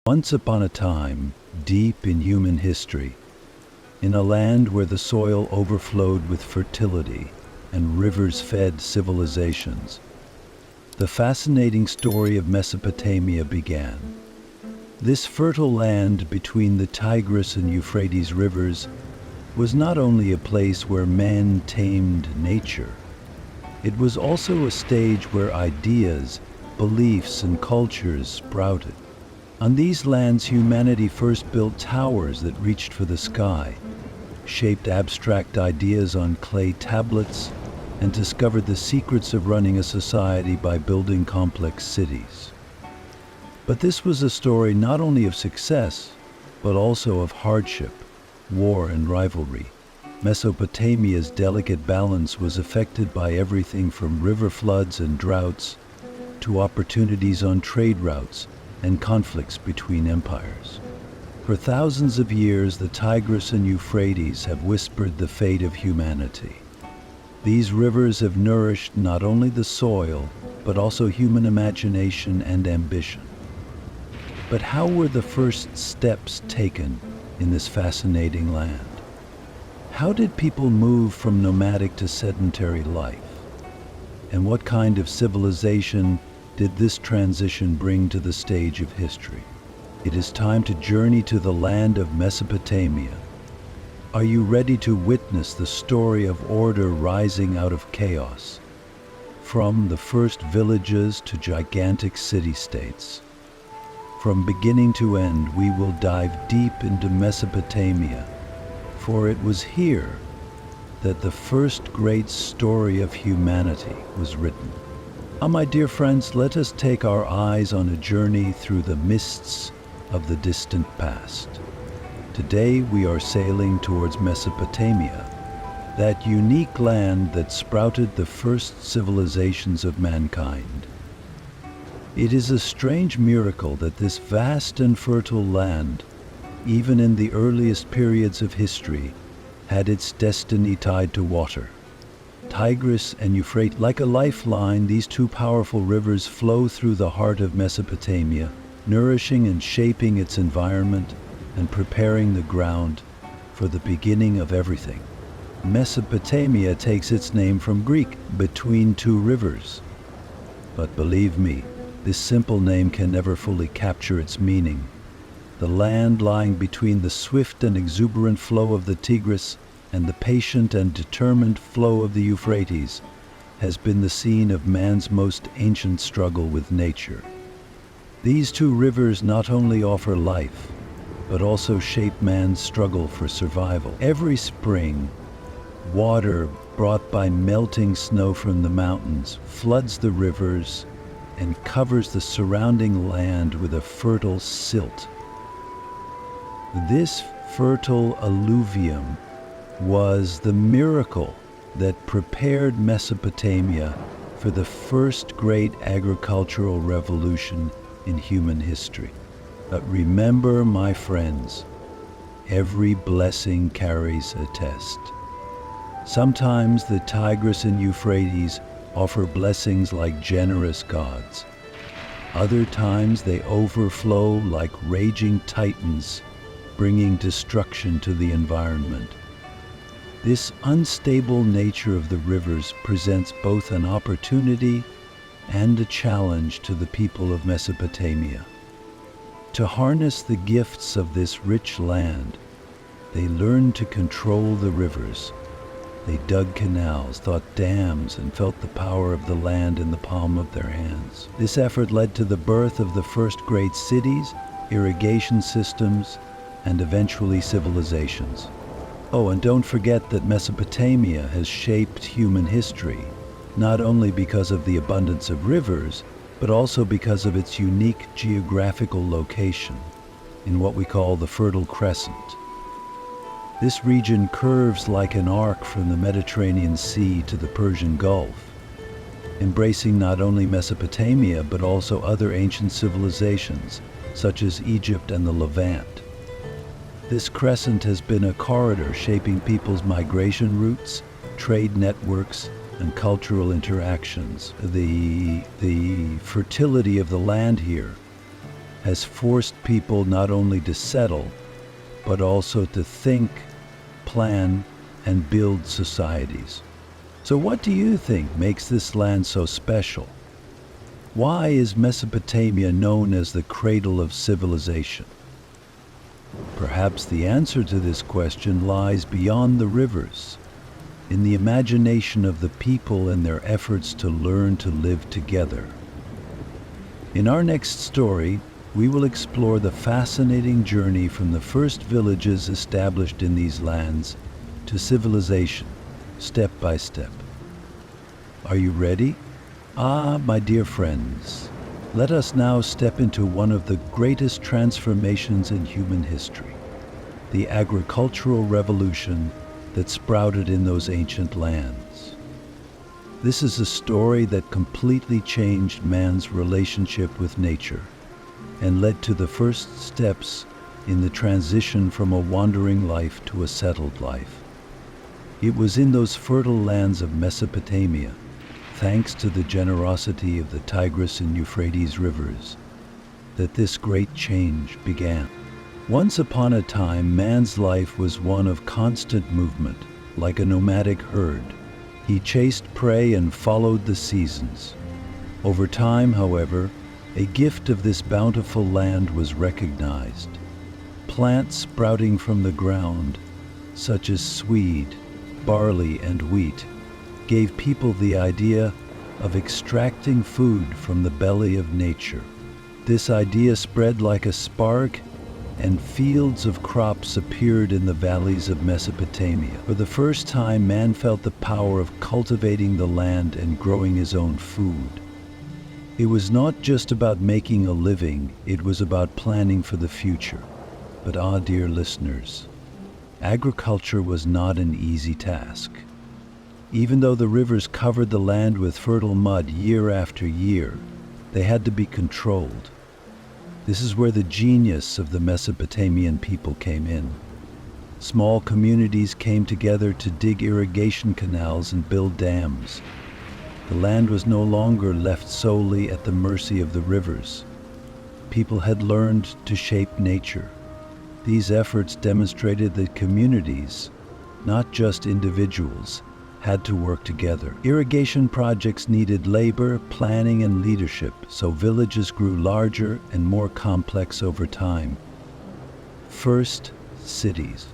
Once upon a time, deep in human history, in a land where the soil overflowed with fertility and rivers fed civilizations, the fascinating story of Mesopotamia began. This fertile land between the Tigris and Euphrates rivers was not only a place where man tamed nature, it was also a stage where ideas, beliefs, and cultures sprouted. On these lands, humanity first built towers that reached for the sky, shaped abstract ideas on clay tablets, and discovered the secrets of running a society by building complex cities. But this was a story not only of success, but also of hardship, war, and rivalry. Mesopotamia's delicate balance was affected by everything from river floods and droughts to opportunities on trade routes and conflicts between empires. For thousands of years, the Tigris and Euphrates have whispered the fate of humanity. These rivers have nourished not only the soil, but also human imagination and ambition. But how were the first steps taken in this fascinating land? How did people move from nomadic to sedentary life? And what kind of civilization did this transition bring to the stage of history? It is time to journey to the land of Mesopotamia. Are you ready to witness the story of order rising out of chaos? From the first villages to gigantic city-states. From beginning to end, we will dive deep into Mesopotamia, for it was here that the first great story of humanity was written. My dear friends, let us take our eyes on a journey through the mists of the distant past. Today we are sailing towards Mesopotamia, that unique land that sprouted the first civilizations of mankind. It is a strange miracle that this vast and fertile land, even in the earliest periods of history, had its destiny tied to water. Tigris and Euphrates, like a lifeline, these two powerful rivers flow through the heart of Mesopotamia, nourishing and shaping its environment and preparing the ground for the beginning of everything. Mesopotamia takes its name from Greek, between two rivers. But believe me, this simple name can never fully capture its meaning. The land lying between the swift and exuberant flow of the Tigris and the patient and determined flow of the Euphrates has been the scene of man's most ancient struggle with nature. These two rivers not only offer life, but also shape man's struggle for survival. Every spring, water brought by melting snow from the mountains floods the rivers and covers the surrounding land with a fertile silt. This fertile alluvium was the miracle that prepared Mesopotamia for the first great agricultural revolution in human history. But remember, my friends, every blessing carries a test. Sometimes the Tigris and Euphrates offer blessings like generous gods. Other times they overflow like raging titans, bringing destruction to the environment. This unstable nature of the rivers presents both an opportunity and a challenge to the people of Mesopotamia. To harness the gifts of this rich land, they learned to control the rivers. They dug canals, thought dams, and felt the power of the land in the palm of their hands. This effort led to the birth of the first great cities, irrigation systems, and eventually civilizations. Oh, and don't forget that Mesopotamia has shaped human history, not only because of the abundance of rivers, but also because of its unique geographical location in what we call the Fertile Crescent. This region curves like an arc from the Mediterranean Sea to the Persian Gulf, embracing not only Mesopotamia but also other ancient civilizations, such as Egypt and the Levant. This crescent has been a corridor shaping people's migration routes, trade networks and cultural interactions. The fertility of the land here has forced people not only to settle, but also to think, plan, and build societies. So what do you think makes this land so special? Why is Mesopotamia known as the cradle of civilization? Perhaps the answer to this question lies beyond the rivers, in the imagination of the people and their efforts to learn to live together. In our next story, we will explore the fascinating journey from the first villages established in these lands to civilization, step by step. Are you ready? My dear friends, let us now step into one of the greatest transformations in human history, the agricultural revolution that sprouted in those ancient lands. This is a story that completely changed man's relationship with nature and led to the first steps in the transition from a wandering life to a settled life. It was in those fertile lands of Mesopotamia, thanks to the generosity of the Tigris and Euphrates rivers, that this great change began. Once upon a time, man's life was one of constant movement, like a nomadic herd. He chased prey and followed the seasons. Over time, however, a gift of this bountiful land was recognized. Plants sprouting from the ground, such as swede, barley, and wheat, gave people the idea of extracting food from the belly of nature. This idea spread like a spark, and fields of crops appeared in the valleys of Mesopotamia. For the first time, man felt the power of cultivating the land and growing his own food. It was not just about making a living, it was about planning for the future. But dear listeners, agriculture was not an easy task. Even though the rivers covered the land with fertile mud year after year, they had to be controlled. This is where the genius of the Mesopotamian people came in. Small communities came together to dig irrigation canals and build dams. The land was no longer left solely at the mercy of the rivers. People had learned to shape nature. These efforts demonstrated that communities, not just individuals, had to work together. Irrigation projects needed labor, planning, and leadership, so villages grew larger and more complex over time. First, cities.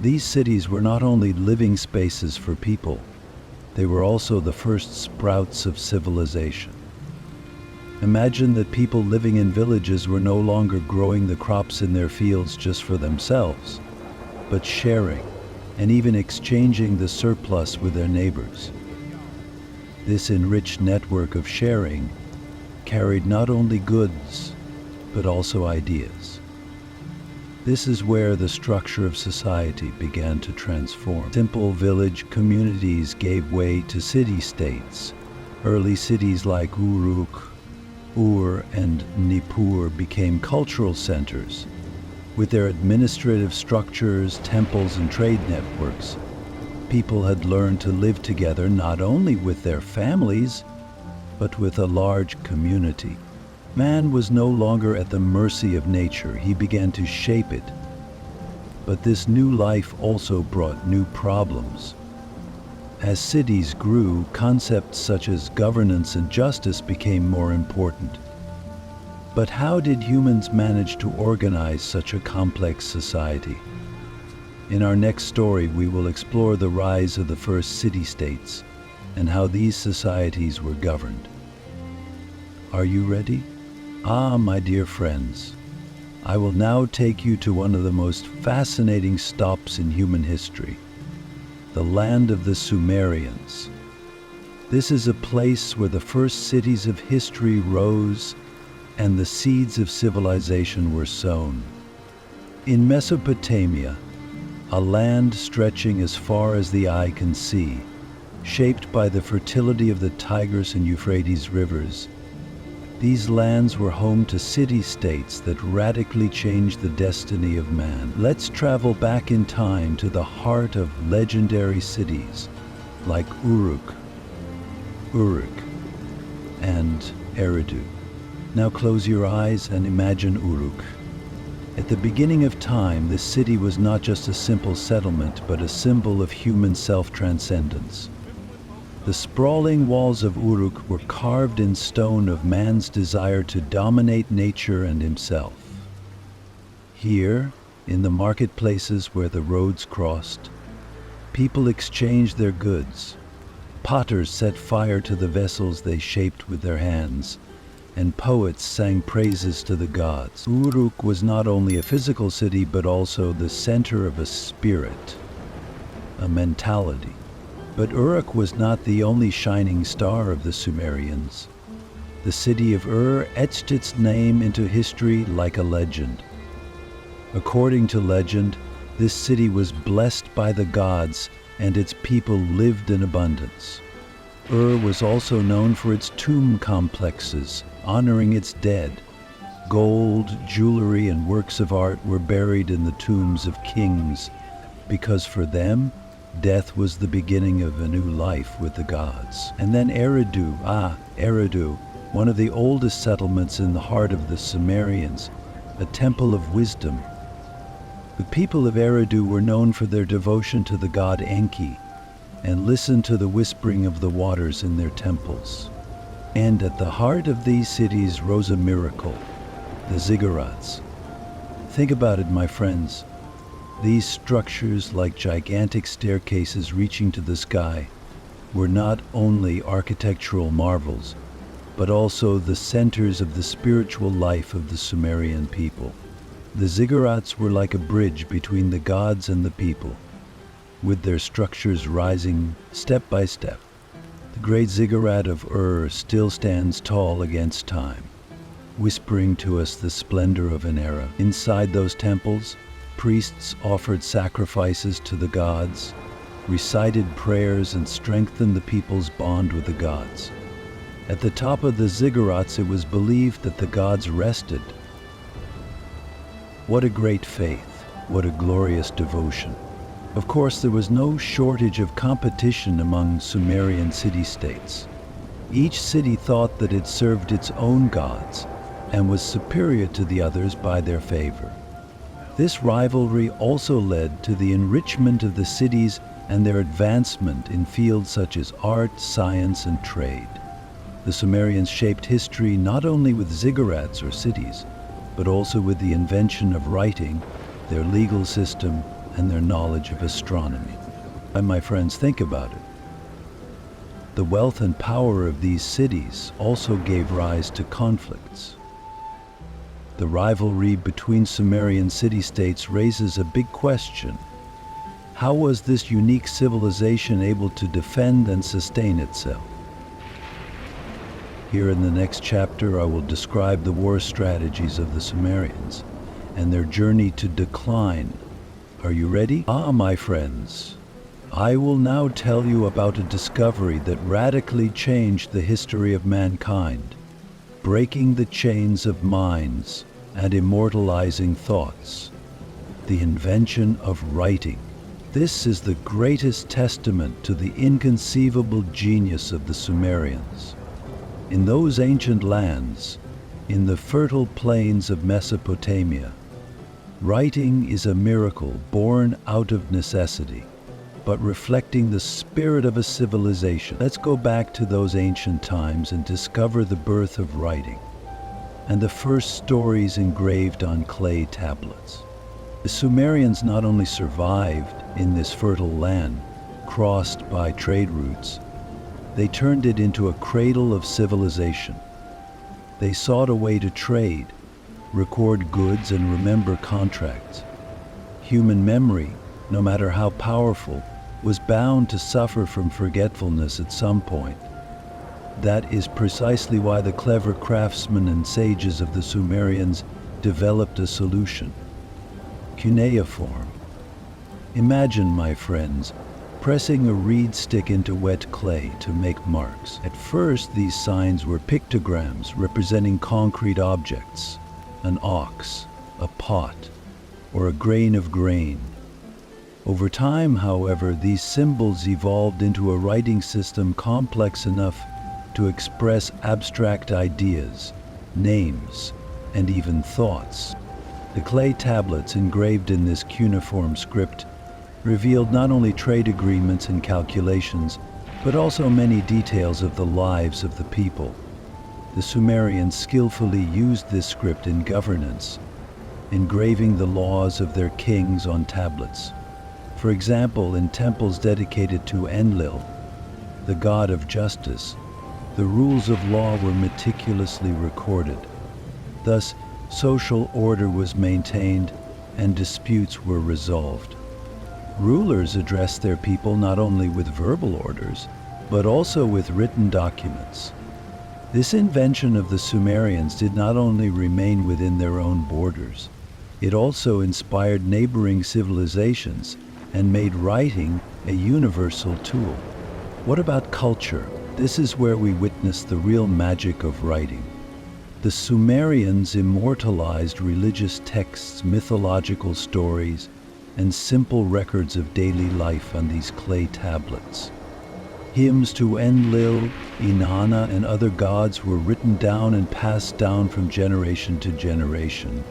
These cities were not only living spaces for people, they were also the first sprouts of civilization. Imagine that people living in villages were no longer growing the crops in their fields just for themselves, but sharing and even exchanging the surplus with their neighbors. This enriched network of sharing carried not only goods, but also ideas. This is where the structure of society began to transform. Simple village communities gave way to city-states. Early cities like Uruk, Ur, and Nippur became cultural centers. With their administrative structures, temples, and trade networks, people had learned to live together not only with their families, but with a large community. Man was no longer at the mercy of nature. He began to shape it. But this new life also brought new problems. As cities grew, concepts such as governance and justice became more important. But how did humans manage to organize such a complex society? In our next story, we will explore the rise of the first city-states and how these societies were governed. Are you ready? My dear friends, I will now take you to one of the most fascinating stops in human history, the land of the Sumerians. This is a place where the first cities of history rose and the seeds of civilization were sown. In Mesopotamia, a land stretching as far as the eye can see, shaped by the fertility of the Tigris and Euphrates rivers, these lands were home to city-states that radically changed the destiny of man. Let's travel back in time to the heart of legendary cities, like Uruk, and Eridu. Now close your eyes and imagine Uruk. At the beginning of time, this city was not just a simple settlement, but a symbol of human self-transcendence. The sprawling walls of Uruk were carved in stone of man's desire to dominate nature and himself. Here, in the marketplaces where the roads crossed, people exchanged their goods. Potters set fire to the vessels they shaped with their hands, and poets sang praises to the gods. Uruk was not only a physical city, but also the center of a spirit, a mentality. But Uruk was not the only shining star of the Sumerians. The city of Ur etched its name into history like a legend. According to legend, this city was blessed by the gods, and its people lived in abundance. Ur was also known for its tomb complexes, honoring its dead. Gold, jewelry, and works of art were buried in the tombs of kings, because for them, death was the beginning of a new life with the gods. And then Eridu, one of the oldest settlements in the heart of the Sumerians, a temple of wisdom. The people of Eridu were known for their devotion to the god Enki, and listened to the whispering of the waters in their temples. And at the heart of these cities rose a miracle, the ziggurats. Think about it, my friends. These structures, like gigantic staircases reaching to the sky, were not only architectural marvels, but also the centers of the spiritual life of the Sumerian people. The ziggurats were like a bridge between the gods and the people, with their structures rising step by step. The great ziggurat of Ur still stands tall against time, whispering to us the splendor of an era. Inside those temples, priests offered sacrifices to the gods, recited prayers, and strengthened the people's bond with the gods. At the top of the ziggurats, it was believed that the gods rested. What a great faith, what a glorious devotion. Of course, there was no shortage of competition among Sumerian city-states. Each city thought that it served its own gods and was superior to the others by their favor. This rivalry also led to the enrichment of the cities and their advancement in fields such as art, science, and trade. The Sumerians shaped history not only with ziggurats or cities, but also with the invention of writing, their legal system, and their knowledge of astronomy. And my friends, think about it. The wealth and power of these cities also gave rise to conflicts. The rivalry between Sumerian city-states raises a big question. How was this unique civilization able to defend and sustain itself? Here in the next chapter, I will describe the war strategies of the Sumerians and their journey to decline. Are you ready? My friends, I will now tell you about a discovery that radically changed the history of mankind, breaking the chains of minds and immortalizing thoughts. The invention of writing. This is the greatest testament to the inconceivable genius of the Sumerians. In those ancient lands, in the fertile plains of Mesopotamia, writing is a miracle born out of necessity, but reflecting the spirit of a civilization. Let's go back to those ancient times and discover the birth of writing and the first stories engraved on clay tablets. The Sumerians not only survived in this fertile land, crossed by trade routes, they turned it into a cradle of civilization. They sought a way to trade, record goods, and remember contracts. Human memory, no matter how powerful, was bound to suffer from forgetfulness at some point. That is precisely why the clever craftsmen and sages of the Sumerians developed a solution: cuneiform. Imagine, my friends, pressing a reed stick into wet clay to make marks. At first, these signs were pictograms representing concrete objects: an ox, a pot, or a grain of grain. Over time, however, these symbols evolved into a writing system complex enough to express abstract ideas, names, and even thoughts. The clay tablets engraved in this cuneiform script revealed not only trade agreements and calculations, but also many details of the lives of the people. The Sumerians skillfully used this script in governance, engraving the laws of their kings on tablets. For example, in temples dedicated to Enlil, the god of justice, the rules of law were meticulously recorded. Thus, social order was maintained and disputes were resolved. Rulers addressed their people not only with verbal orders, but also with written documents. This invention of the Sumerians did not only remain within their own borders, it also inspired neighboring civilizations and made writing a universal tool. What about culture? This is where we witness the real magic of writing. The Sumerians immortalized religious texts, mythological stories, and simple records of daily life on these clay tablets. Hymns to Enlil, Inanna, and other gods were written down and passed down from generation to generation,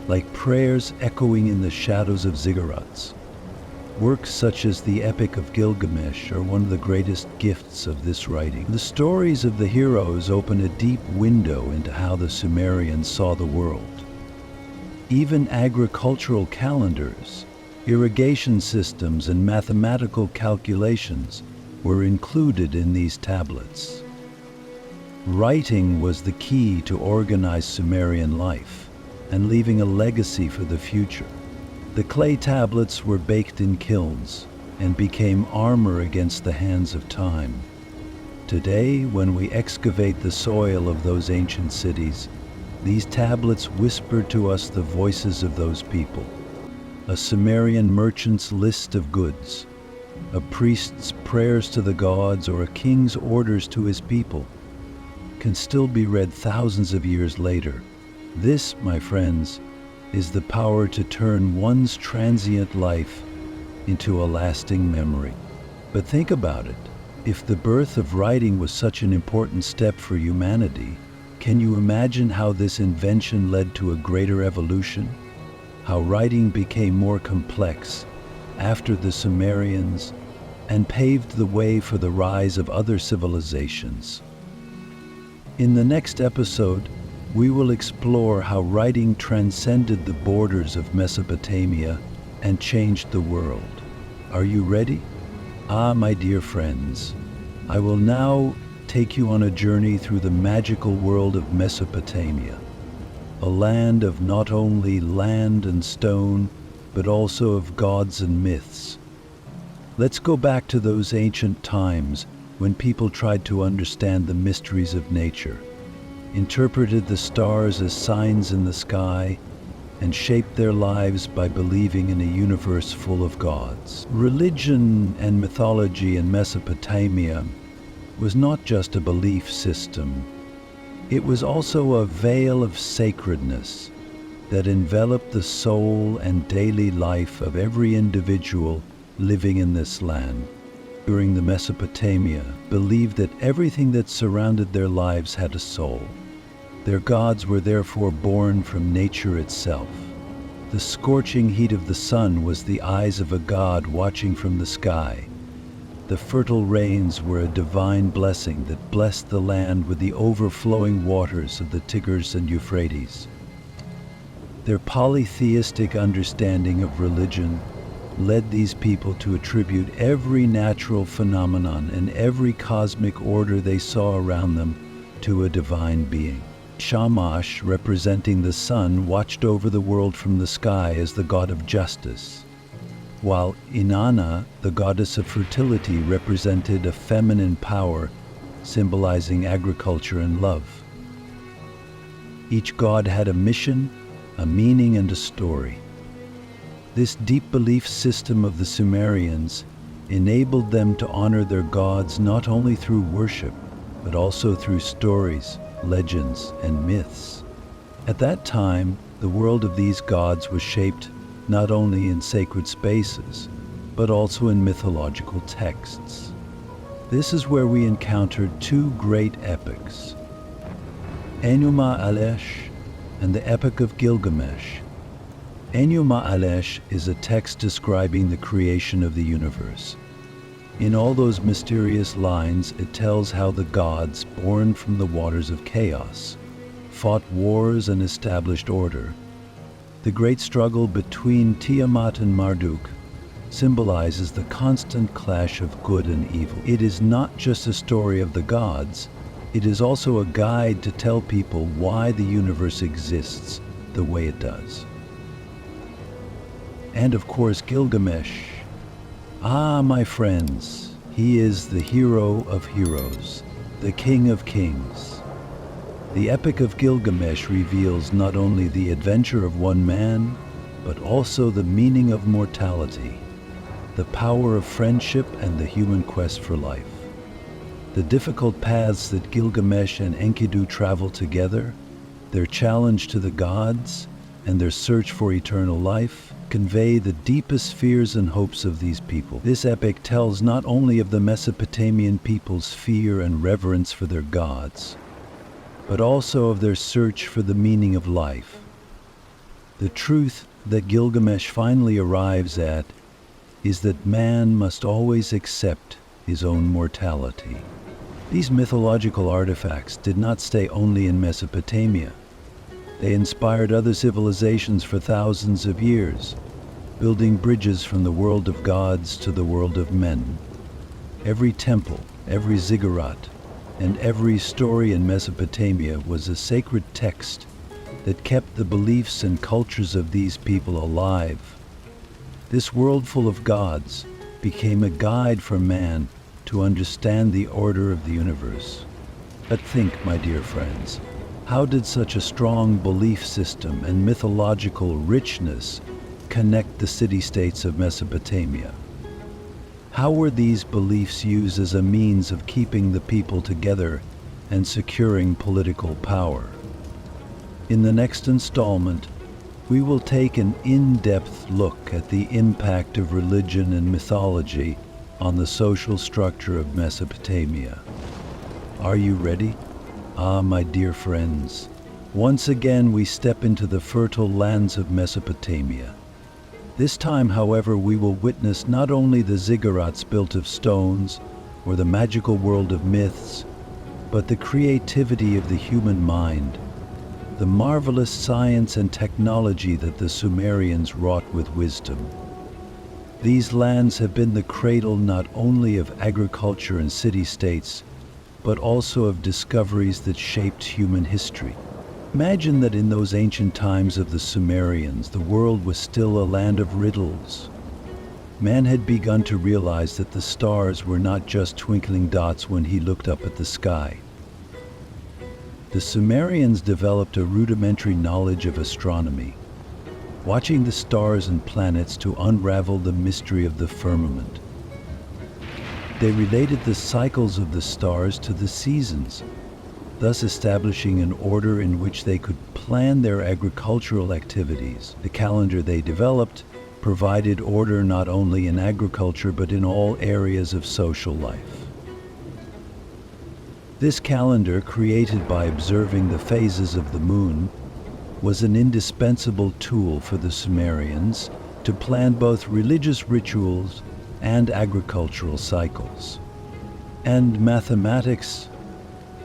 like prayers echoing in the shadows of ziggurats. Works such as the Epic of Gilgamesh are one of the greatest gifts of this writing. The stories of the heroes open a deep window into how the Sumerians saw the world. Even agricultural calendars, irrigation systems, and mathematical calculations were included in these tablets. Writing was the key to organized Sumerian life and leaving a legacy for the future. The clay tablets were baked in kilns and became armor against the hands of time. Today, when we excavate the soil of those ancient cities, these tablets whisper to us the voices of those people. A Sumerian merchant's list of goods, a priest's prayers to the gods, or a king's orders to his people can still be read thousands of years later. This, my friends, is the power to turn one's transient life into a lasting memory. But think about it. If the birth of writing was such an important step for humanity, can you imagine how this invention led to a greater evolution? How writing became more complex after the Sumerians and paved the way for the rise of other civilizations. In the next episode, we will explore how writing transcended the borders of Mesopotamia and changed the world. Are you ready? My dear friends, I will now take you on a journey through the magical world of Mesopotamia, a land of not only land and stone, but also of gods and myths. Let's go back to those ancient times when people tried to understand the mysteries of nature, interpreted the stars as signs in the sky, and shaped their lives by believing in a universe full of gods. Religion and mythology in Mesopotamia was not just a belief system. It was also a veil of sacredness that enveloped the soul and daily life of every individual living in this land. During the Mesopotamia, believed that everything that surrounded their lives had a soul. Their gods were therefore born from nature itself. The scorching heat of the sun was the eyes of a god watching from the sky. The fertile rains were a divine blessing that blessed the land with the overflowing waters of the Tigris and Euphrates. Their polytheistic understanding of religion led these people to attribute every natural phenomenon and every cosmic order they saw around them to a divine being. Shamash, representing the sun, watched over the world from the sky as the god of justice, while Inanna, the goddess of fertility, represented a feminine power symbolizing agriculture and love. Each god had a mission, a meaning, and a story. This deep belief system of the Sumerians enabled them to honor their gods not only through worship, but also through stories, legends, and myths. At that time, the world of these gods was shaped not only in sacred spaces, but also in mythological texts. This is where we encountered two great epics, Enuma Elish and the Epic of Gilgamesh. Enuma Elish is a text describing the creation of the universe. In all those mysterious lines, it tells how the gods, born from the waters of chaos, fought wars and established order. The great struggle between Tiamat and Marduk symbolizes the constant clash of good and evil. It is not just a story of the gods, it is also a guide to tell people why the universe exists the way it does. And of course, Gilgamesh. Ah, my friends, he is the hero of heroes, the king of kings. The Epic of Gilgamesh reveals not only the adventure of one man, but also the meaning of mortality, the power of friendship, and the human quest for life. The difficult paths that Gilgamesh and Enkidu travel together, their challenge to the gods, and their search for eternal life, convey the deepest fears and hopes of these people. This epic tells not only of the Mesopotamian people's fear and reverence for their gods, but also of their search for the meaning of life. The truth that Gilgamesh finally arrives at is that man must always accept his own mortality. These mythological artifacts did not stay only in Mesopotamia. They inspired other civilizations for thousands of years, building bridges from the world of gods to the world of men. Every temple, every ziggurat, and every story in Mesopotamia was a sacred text that kept the beliefs and cultures of these people alive. This world full of gods became a guide for man to understand the order of the universe. But think, my dear friends, how did such a strong belief system and mythological richness connect the city-states of Mesopotamia? How were these beliefs used as a means of keeping the people together and securing political power? In the next installment, we will take an in-depth look at the impact of religion and mythology on the social structure of Mesopotamia. Are you ready? Ah, my dear friends, once again we step into the fertile lands of Mesopotamia. This time, however, we will witness not only the ziggurats built of stones or the magical world of myths, but the creativity of the human mind, the marvelous science and technology that the Sumerians wrought with wisdom. These lands have been the cradle not only of agriculture and city-states, but also of discoveries that shaped human history. Imagine that in those ancient times of the Sumerians, the world was still a land of riddles. Man had begun to realize that the stars were not just twinkling dots when he looked up at the sky. The Sumerians developed a rudimentary knowledge of astronomy, watching the stars and planets to unravel the mystery of the firmament. They related the cycles of the stars to the seasons, thus establishing an order in which they could plan their agricultural activities. The calendar they developed provided order not only in agriculture but in all areas of social life. This calendar, created by observing the phases of the moon, was an indispensable tool for the Sumerians to plan both religious rituals and agricultural cycles. And mathematics.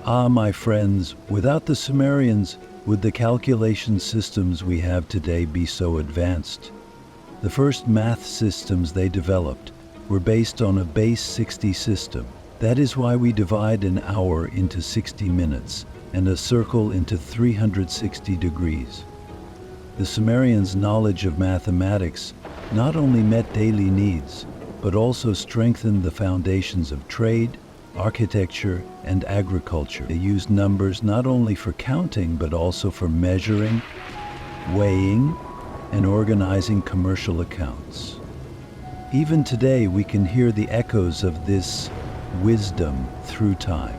Ah, my friends, without the Sumerians, would the calculation systems we have today be so advanced? The first math systems they developed were based on a base 60 system. That is why we divide an hour into 60 minutes and a circle into 360 degrees. The Sumerians' knowledge of mathematics not only met daily needs, but also strengthened the foundations of trade, architecture, and agriculture. They used numbers not only for counting, but also for measuring, weighing, and organizing commercial accounts. Even today, we can hear the echoes of this wisdom through time.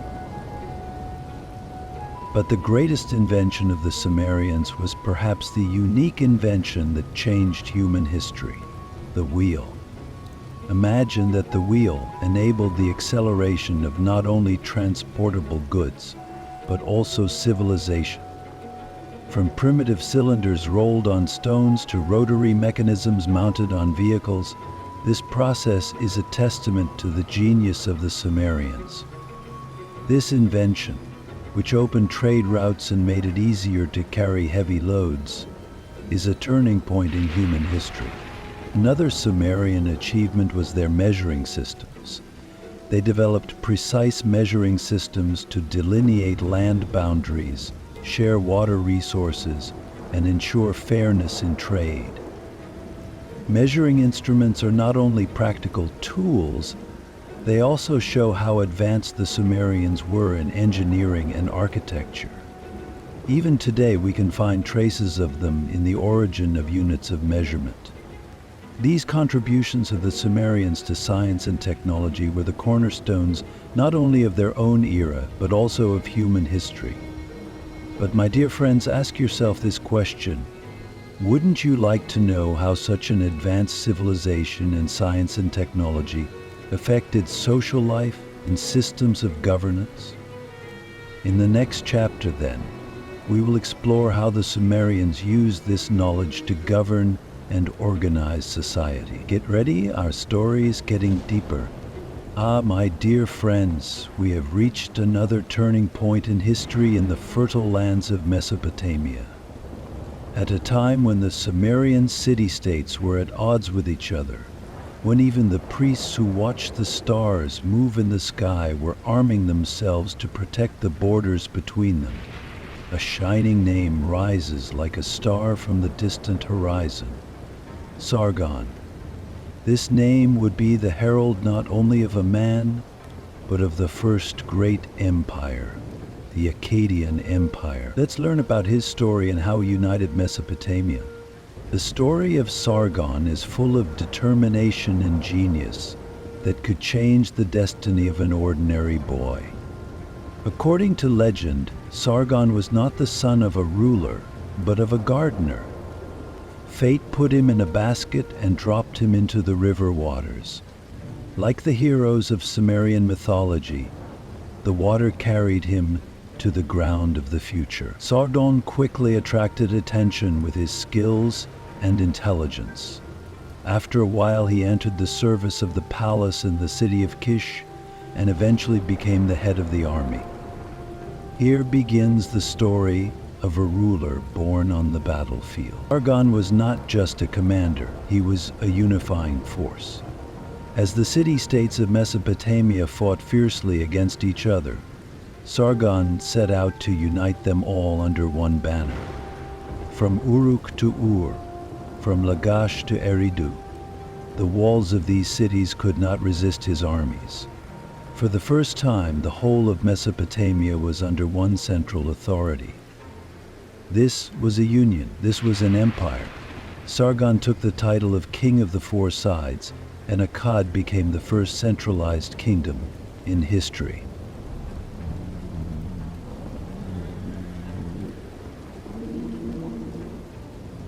But the greatest invention of the Sumerians was perhaps the unique invention that changed human history, the wheel. Imagine that the wheel enabled the acceleration of not only transportable goods, but also civilization. From primitive cylinders rolled on stones to rotary mechanisms mounted on vehicles, this process is a testament to the genius of the Sumerians. This invention, which opened trade routes and made it easier to carry heavy loads, is a turning point in human history. Another Sumerian achievement was their measuring systems. They developed precise measuring systems to delineate land boundaries, share water resources, and ensure fairness in trade. Measuring instruments are not only practical tools, they also show how advanced the Sumerians were in engineering and architecture. Even today, we can find traces of them in the origin of units of measurement. These contributions of the Sumerians to science and technology were the cornerstones not only of their own era, but also of human history. But my dear friends, ask yourself this question: wouldn't you like to know how such an advanced civilization in science and technology affected social life and systems of governance? In the next chapter, then, we will explore how the Sumerians used this knowledge to govern and organize society. Get ready, our story is getting deeper. Ah, my dear friends, we have reached another turning point in history in the fertile lands of Mesopotamia. At a time when the Sumerian city-states were at odds with each other, when even the priests who watched the stars move in the sky were arming themselves to protect the borders between them, a shining name rises like a star from the distant horizon: Sargon. This name would be the herald not only of a man, but of the first great empire, the Akkadian Empire. Let's learn about his story and how he united Mesopotamia. The story of Sargon is full of determination and genius that could change the destiny of an ordinary boy. According to legend, Sargon was not the son of a ruler, but of a gardener. Fate put him in a basket and dropped him into the river waters. Like the heroes of Sumerian mythology, the water carried him to the ground of the future. Sargon quickly attracted attention with his skills and intelligence. After a while, he entered the service of the palace in the city of Kish and eventually became the head of the army. Here begins the story of a ruler born on the battlefield. Sargon was not just a commander, he was a unifying force. As the city-states of Mesopotamia fought fiercely against each other, Sargon set out to unite them all under one banner. From Uruk to Ur, from Lagash to Eridu, the walls of these cities could not resist his armies. For the first time, the whole of Mesopotamia was under one central authority. This was a union, this was an empire. Sargon took the title of King of the Four Sides, and Akkad became the first centralized kingdom in history.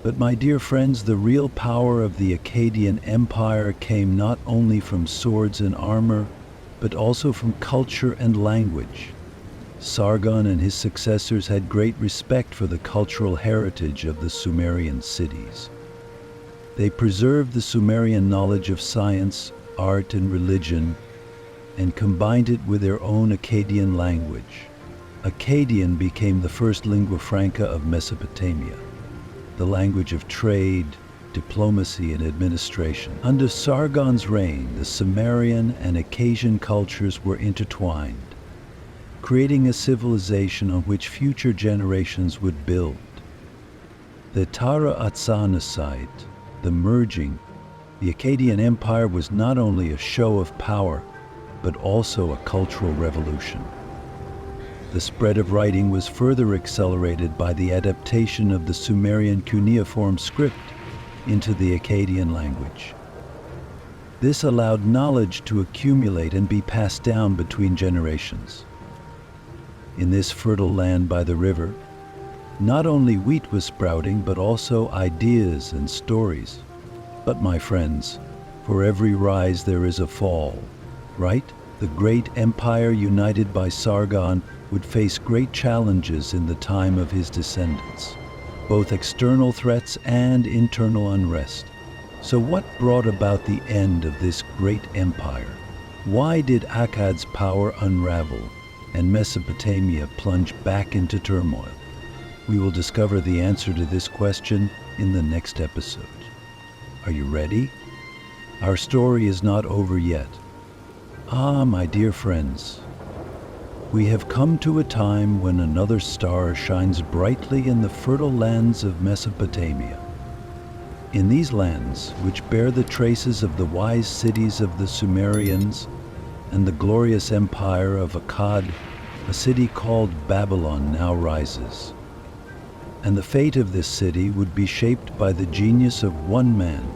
But my dear friends, the real power of the Akkadian Empire came not only from swords and armor, but also from culture and language. Sargon and his successors had great respect for the cultural heritage of the Sumerian cities. They preserved the Sumerian knowledge of science, art, and religion, and combined it with their own Akkadian language. Akkadian became the first lingua franca of Mesopotamia, the language of trade, diplomacy, and administration. Under Sargon's reign, the Sumerian and Akkadian cultures were intertwined, creating a civilization on which future generations would build. The Tara Atsana site, the merging, the Akkadian Empire was not only a show of power, but also a cultural revolution. The spread of writing was further accelerated by the adaptation of the Sumerian cuneiform script into the Akkadian language. This allowed knowledge to accumulate and be passed down between generations. In this fertile land by the river, not only wheat was sprouting, but also ideas and stories. But my friends, For every rise there is a fall, right? The great empire united by Sargon would face great challenges in the time of his descendants, both external threats and internal unrest. So what brought about the end of this great empire? Why did Akkad's power unravel and Mesopotamia plunge back into turmoil? We will discover the answer to this question in the next episode. Are you ready? Our story is not over yet. Ah, my dear friends, we have come to a time when another star shines brightly in the fertile lands of Mesopotamia. In these lands, which bear the traces of the wise cities of the Sumerians and the glorious empire of Akkad, a city called Babylon now rises. And the fate of this city would be shaped by the genius of one man,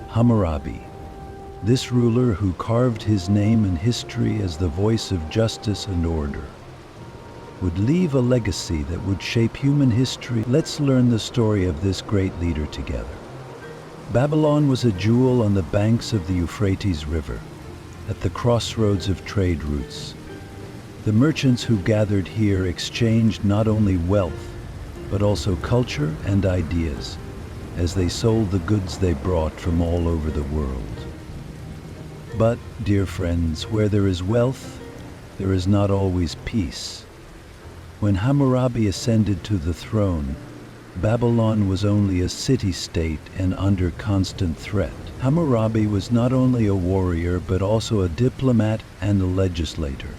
Hammurabi. This ruler who carved his name in history as the voice of justice and order would leave a legacy that would shape human history. Let's learn the story of this great leader together. Babylon was a jewel on the banks of the Euphrates River, at the crossroads of trade routes. The merchants who gathered here exchanged not only wealth, but also culture and ideas, as they sold the goods they brought from all over the world. But, dear friends, where there is wealth, there is not always peace. When Hammurabi ascended to the throne, Babylon was only a city-state and under constant threat. Hammurabi was not only a warrior, but also a diplomat and a legislator.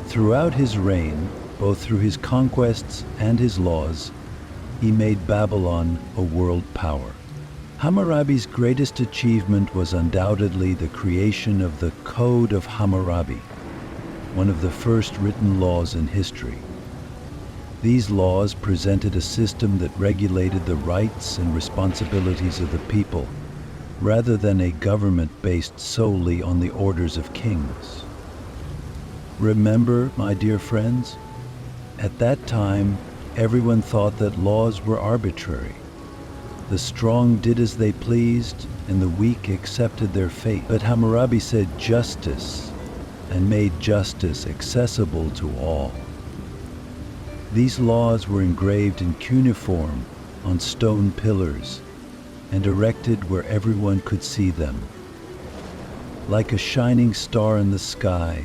Throughout his reign, both through his conquests and his laws, he made Babylon a world power. Hammurabi's greatest achievement was undoubtedly the creation of the Code of Hammurabi, one of the first written laws in history. These laws presented a system that regulated the rights and responsibilities of the people, rather than a government based solely on the orders of kings. Remember, my dear friends, at that time, everyone thought that laws were arbitrary. The strong did as they pleased, and the weak accepted their fate. But Hammurabi said justice, and made justice accessible to all. These laws were engraved in cuneiform on stone pillars, and erected where everyone could see them. Like a shining star in the sky,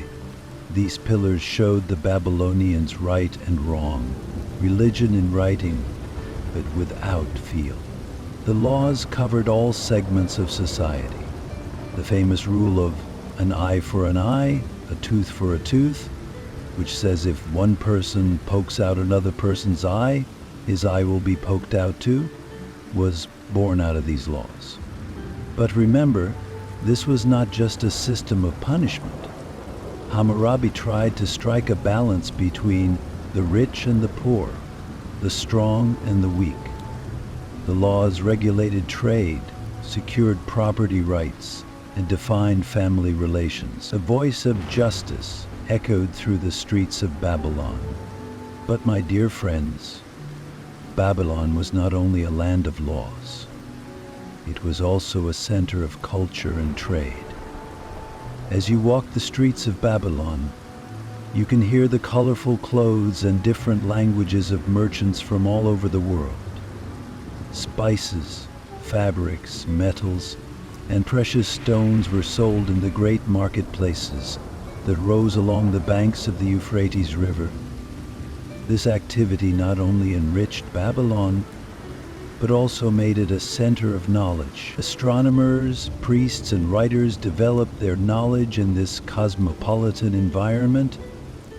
these pillars showed the Babylonians right and wrong, religion in writing, but without feel. The laws covered all segments of society. The famous rule of an eye for an eye, a tooth for a tooth, which says if one person pokes out another person's eye, his eye will be poked out too, was born out of these laws. But remember, this was not just a system of punishment. Hammurabi tried to strike a balance between the rich and the poor, the strong and the weak. The laws regulated trade, secured property rights, and defined family relations. A voice of justice echoed through the streets of Babylon. But my dear friends, Babylon was not only a land of laws. It was also a center of culture and trade. As you walk the streets of Babylon, you can hear the colorful clothes and different languages of merchants from all over the world. Spices, fabrics, metals, and precious stones were sold in the great marketplaces that rose along the banks of the Euphrates River. This activity not only enriched Babylon, but also made it a center of knowledge. Astronomers, priests, and writers developed their knowledge in this cosmopolitan environment.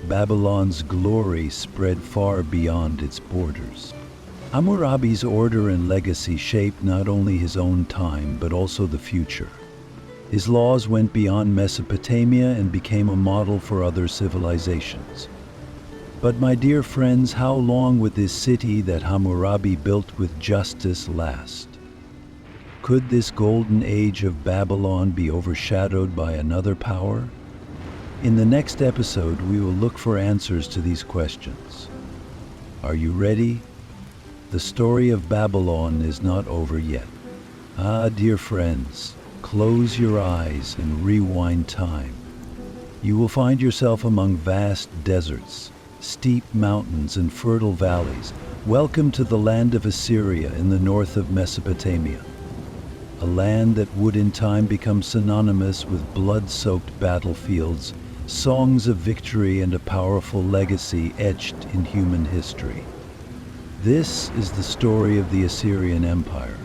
Babylon's glory spread far beyond its borders. Hammurabi's order and legacy shaped not only his own time, but also the future. His laws went beyond Mesopotamia and became a model for other civilizations. But my dear friends, how long would this city that Hammurabi built with justice last? Could this golden age of Babylon be overshadowed by another power? In the next episode, we will look for answers to these questions. Are you ready? The story of Babylon is not over yet. Ah, dear friends, close your eyes and rewind time. You will find yourself among vast deserts, steep mountains, and fertile valleys. Welcome to the land of Assyria in the north of Mesopotamia, a land that would in time become synonymous with blood-soaked battlefields, songs of victory, and a powerful legacy etched in human history. This is the story of the Assyrian Empire.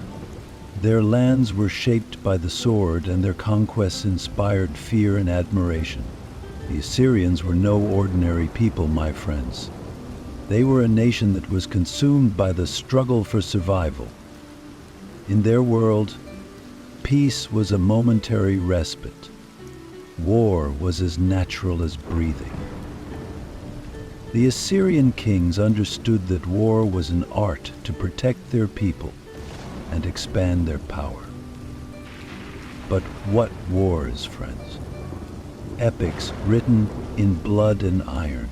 Their lands were shaped by the sword, and their conquests inspired fear and admiration. The Assyrians were no ordinary people, my friends. They were a nation that was consumed by the struggle for survival. In their world, peace was a momentary respite. War was as natural as breathing. The Assyrian kings understood that war was an art to protect their people and expand their power. But what wars, friends? Epics written in blood and iron.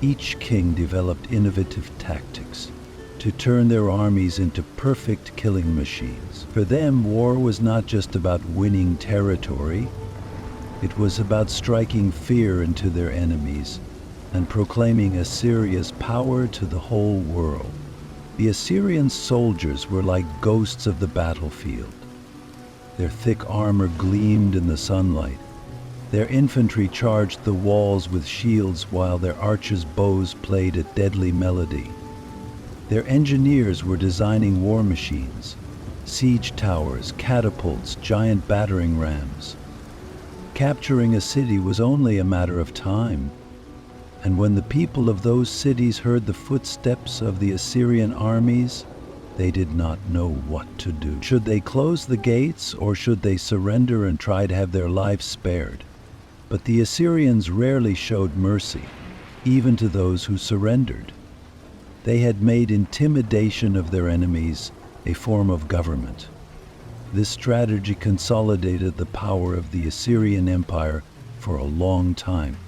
Each king developed innovative tactics to turn their armies into perfect killing machines. For them, war was not just about winning territory. It was about striking fear into their enemies and proclaiming Assyria's power to the whole world. The Assyrian soldiers were like ghosts of the battlefield. Their thick armor gleamed in the sunlight. Their infantry charged the walls with shields while their archers' bows played a deadly melody. Their engineers were designing war machines, siege towers, catapults, giant battering rams. Capturing a city was only a matter of time. And when the people of those cities heard the footsteps of the Assyrian armies, they did not know what to do. Should they close the gates, or should they surrender and try to have their lives spared? But the Assyrians rarely showed mercy, even to those who surrendered. They had made intimidation of their enemies a form of government. This strategy consolidated the power of the Assyrian Empire for a long time.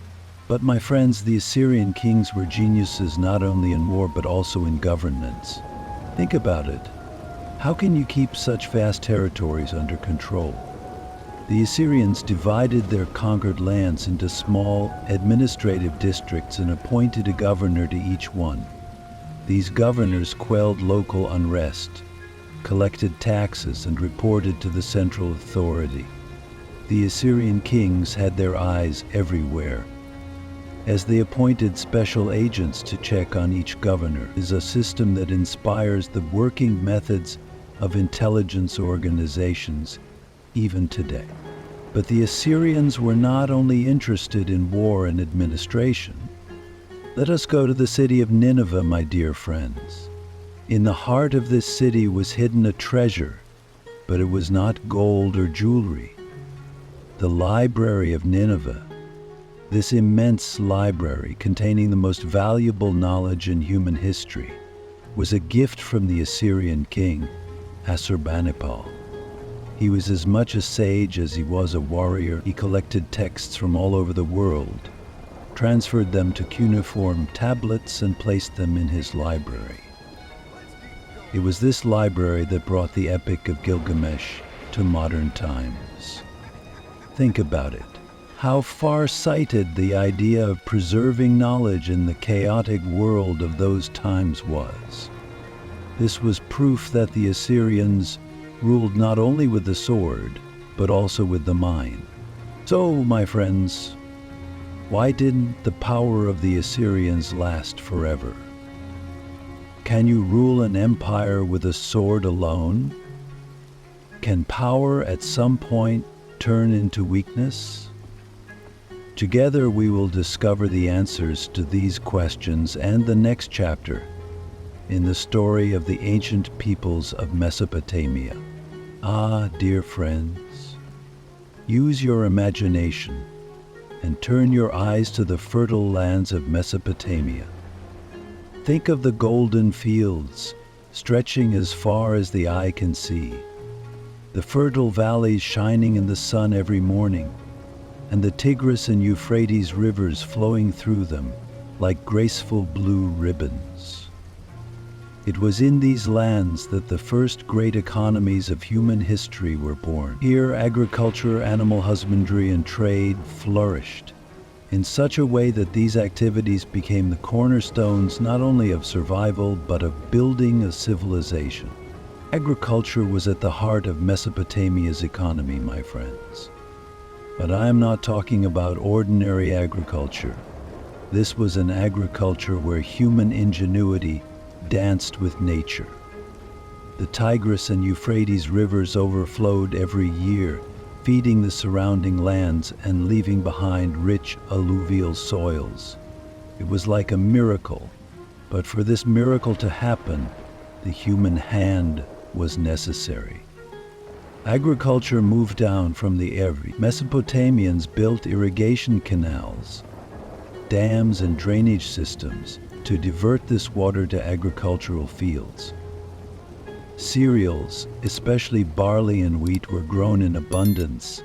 But my friends, the Assyrian kings were geniuses not only in war but also in governance. Think about it. How can you keep such vast territories under control? The Assyrians divided their conquered lands into small administrative districts and appointed a governor to each one. These governors quelled local unrest, collected taxes, and reported to the central authority. The Assyrian kings had their eyes everywhere, as they appointed special agents to check on each governor. It is a system that inspires the working methods of intelligence organizations even today. But the Assyrians were not only interested in war and administration. Let us go to the city of Nineveh, my dear friends. In the heart of this city was hidden a treasure, but it was not gold or jewelry. The library of Nineveh, this immense library containing the most valuable knowledge in human history, was a gift from the Assyrian king, Assurbanipal. He was as much a sage as he was a warrior. He collected texts from all over the world, transferred them to cuneiform tablets, and placed them in his library. It was this library that brought the Epic of Gilgamesh to modern times. Think about it. How far-sighted the idea of preserving knowledge in the chaotic world of those times was. This was proof that the Assyrians ruled not only with the sword, but also with the mind. So, my friends, why didn't the power of the Assyrians last forever? Can you rule an empire with a sword alone? Can power at some point turn into weakness? Together we will discover the answers to these questions and the next chapter in the story of the ancient peoples of Mesopotamia. Ah, dear friends, use your imagination and turn your eyes to the fertile lands of Mesopotamia. Think of the golden fields stretching as far as the eye can see, the fertile valleys shining in the sun every morning, and the Tigris and Euphrates rivers flowing through them like graceful blue ribbons. It was in these lands that the first great economies of human history were born. Here, agriculture, animal husbandry, and trade flourished in such a way that these activities became the cornerstones not only of survival, but of building a civilization. Agriculture was at the heart of Mesopotamia's economy, my friends. But I am not talking about ordinary agriculture. This was an agriculture where human ingenuity danced with nature. The Tigris and Euphrates rivers overflowed every year, feeding the surrounding lands and leaving behind rich alluvial soils. It was like a miracle, but for this miracle to happen, the human hand was necessary. Agriculture moved down from the air. Mesopotamians built irrigation canals, dams, and drainage systems to divert this water to agricultural fields. Cereals, especially barley and wheat, were grown in abundance,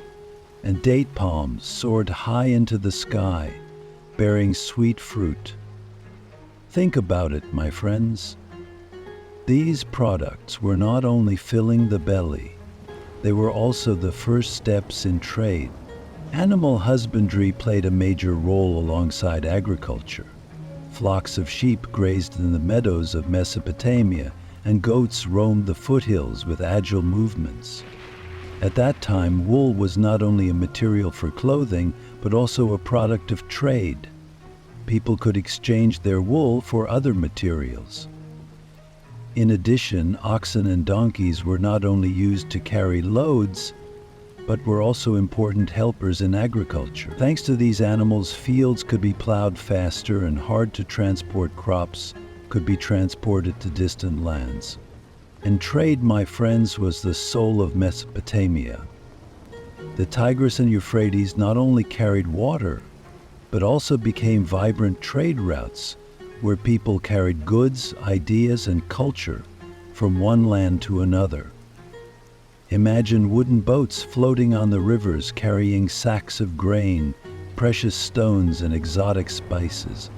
and date palms soared high into the sky, bearing sweet fruit. Think about it, my friends. These products were not only filling the belly, they were also the first steps in trade. Animal husbandry played a major role alongside agriculture. Flocks of sheep grazed in the meadows of Mesopotamia, and goats roamed the foothills with agile movements. At that time, wool was not only a material for clothing, but also a product of trade. People could exchange their wool for other materials. In addition, oxen and donkeys were not only used to carry loads, but were also important helpers in agriculture. Thanks to these animals, fields could be plowed faster and hard-to-transport crops could be transported to distant lands. And trade, my friends, was the soul of Mesopotamia. The Tigris and Euphrates not only carried water, but also became vibrant trade routes where people carried goods, ideas, and culture from one land to another. Imagine wooden boats floating on the rivers carrying sacks of grain, precious stones, and exotic spices.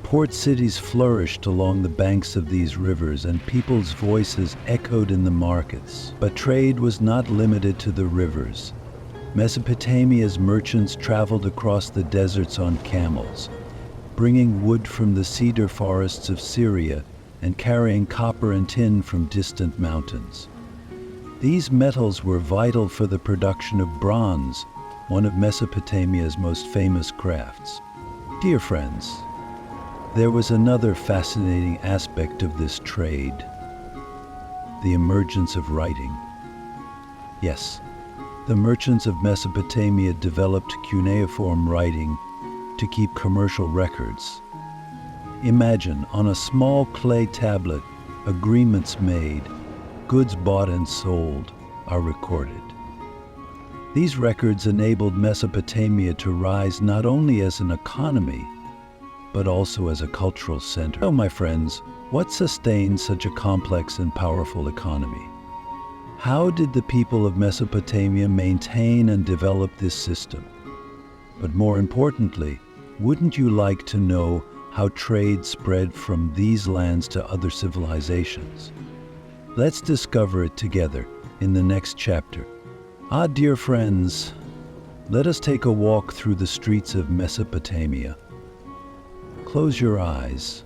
Port cities flourished along the banks of these rivers, and people's voices echoed in the markets. But trade was not limited to the rivers. Mesopotamia's merchants traveled across the deserts on camels, bringing wood from the cedar forests of Syria and carrying copper and tin from distant mountains. These metals were vital for the production of bronze, one of Mesopotamia's most famous crafts. Dear friends, there was another fascinating aspect of this trade: the emergence of writing. Yes, the merchants of Mesopotamia developed cuneiform writing to keep commercial records. Imagine, on a small clay tablet, agreements made, goods bought and sold are recorded. These records enabled Mesopotamia to rise not only as an economy, but also as a cultural center. So, my friends, what sustained such a complex and powerful economy? How did the people of Mesopotamia maintain and develop this system? But more importantly, wouldn't you like to know how trade spread from these lands to other civilizations? Let's discover it together in the next chapter. Dear friends, let us take a walk through the streets of Mesopotamia. Close your eyes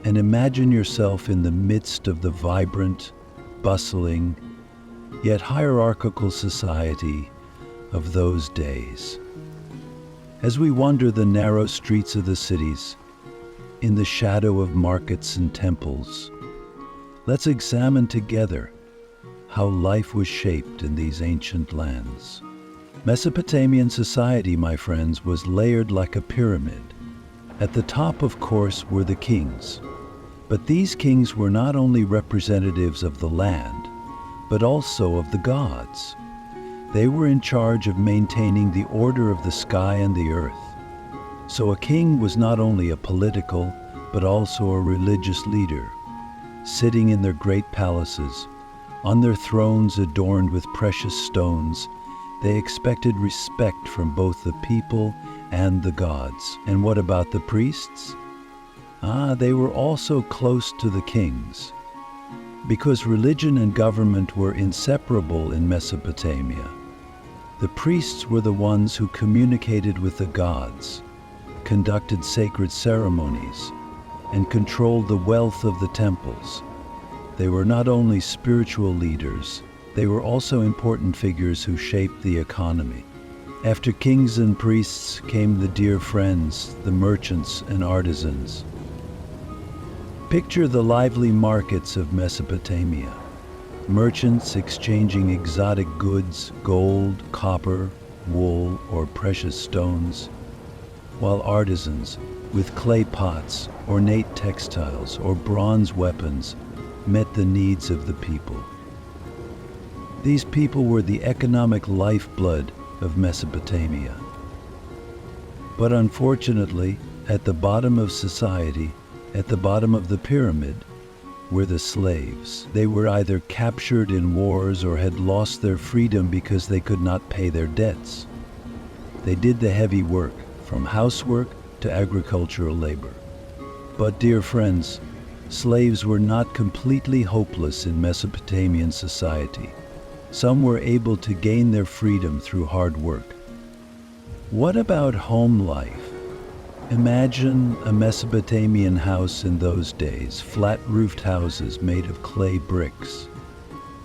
and imagine yourself in the midst of the vibrant, bustling, yet hierarchical society of those days. As we wander the narrow streets of the cities, in the shadow of markets and temples, let's examine together how life was shaped in these ancient lands. Mesopotamian society, my friends, was layered like a pyramid. At the top, of course, were the kings. But these kings were not only representatives of the land, but also of the gods. They were in charge of maintaining the order of the sky and the earth. So a king was not only a political, but also a religious leader, sitting in their great palaces, on their thrones adorned with precious stones. They expected respect from both the people and the gods. And what about the priests? They were also close to the kings. Because religion and government were inseparable in Mesopotamia, the priests were the ones who communicated with the gods, conducted sacred ceremonies, and controlled the wealth of the temples. They were not only spiritual leaders, they were also important figures who shaped the economy. After kings and priests came the dear friends, the merchants and artisans. Picture the lively markets of Mesopotamia. Merchants exchanging exotic goods, gold, copper, wool, or precious stones, while artisans, with clay pots, ornate textiles, or bronze weapons, met the needs of the people. These people were the economic lifeblood of Mesopotamia. But unfortunately, at the bottom of society, at the bottom of the pyramid, were the slaves. They were either captured in wars or had lost their freedom because they could not pay their debts. They did the heavy work, from housework to agricultural labor. But dear friends, slaves were not completely hopeless in Mesopotamian society. Some were able to gain their freedom through hard work. What about home life? Imagine a Mesopotamian house in those days, flat-roofed houses made of clay bricks.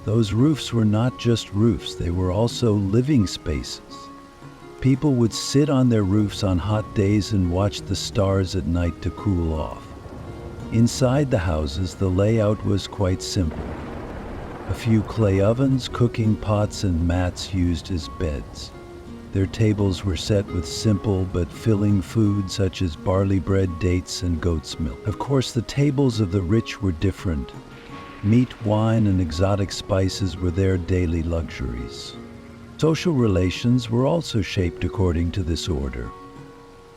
Those roofs were not just roofs, they were also living spaces. People would sit on their roofs on hot days and watch the stars at night to cool off. Inside the houses, the layout was quite simple. A few clay ovens, cooking pots, and mats used as beds. Their tables were set with simple but filling food such as barley bread, dates, and goat's milk. Of course, the tables of the rich were different. Meat, wine, and exotic spices were their daily luxuries. Social relations were also shaped according to this order.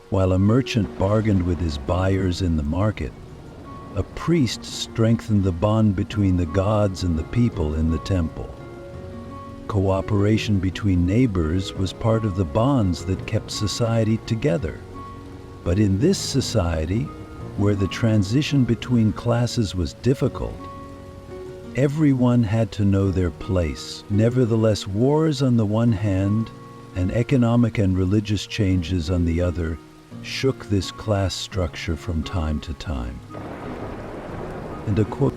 While a merchant bargained with his buyers in the market, a priest strengthened the bond between the gods and the people in the temple. Cooperation between neighbors was part of the bonds that kept society together. But in this society, where the transition between classes was difficult, everyone had to know their place. Nevertheless, wars on the one hand and economic and religious changes on the other shook this class structure from time to time. And a quote,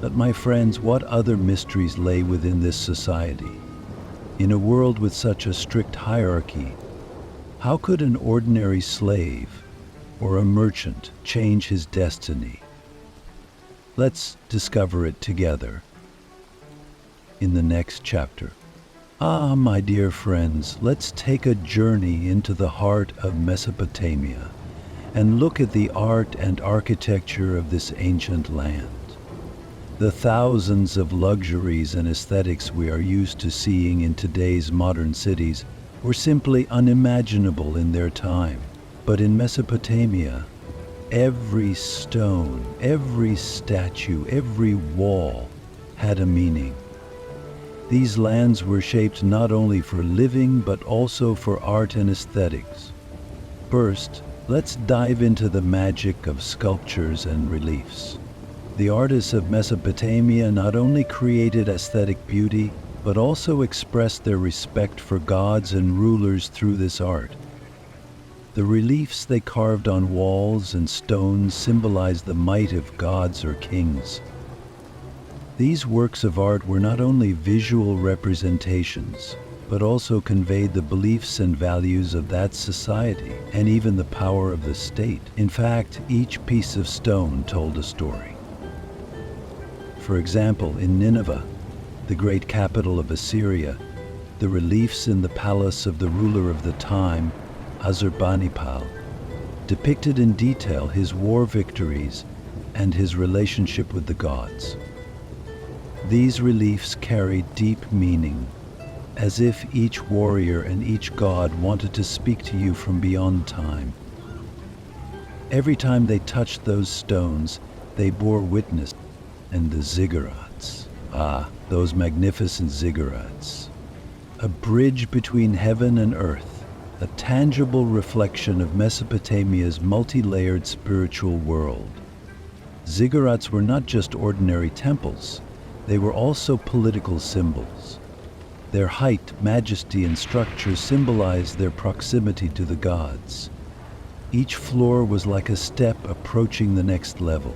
"But my friends, what other mysteries lay within this society? In a world with such a strict hierarchy, how could an ordinary slave or a merchant change his destiny?" Let's discover it together in the next chapter. My dear friends, let's take a journey into the heart of Mesopotamia and look at the art and architecture of this ancient land. The thousands of luxuries and aesthetics we are used to seeing in today's modern cities were simply unimaginable in their time. But in Mesopotamia, every stone, every statue, every wall had a meaning. These lands were shaped not only for living, but also for art and aesthetics. First, let's dive into the magic of sculptures and reliefs. The artists of Mesopotamia not only created aesthetic beauty, but also expressed their respect for gods and rulers through this art. The reliefs they carved on walls and stones symbolized the might of gods or kings. These works of art were not only visual representations, but also conveyed the beliefs and values of that society and even the power of the state. In fact, each piece of stone told a story. For example, in Nineveh, the great capital of Assyria, the reliefs in the palace of the ruler of the time, Ashurbanipal, depicted in detail his war victories and his relationship with the gods. These reliefs carried deep meaning, as if each warrior and each god wanted to speak to you from beyond time. Every time they touched those stones, they bore witness. And the ziggurats, those magnificent ziggurats, a bridge between heaven and earth, a tangible reflection of Mesopotamia's multi-layered spiritual world. Ziggurats were not just ordinary temples, they were also political symbols. Their height, majesty, and structure symbolized their proximity to the gods. Each floor was like a step approaching the next level.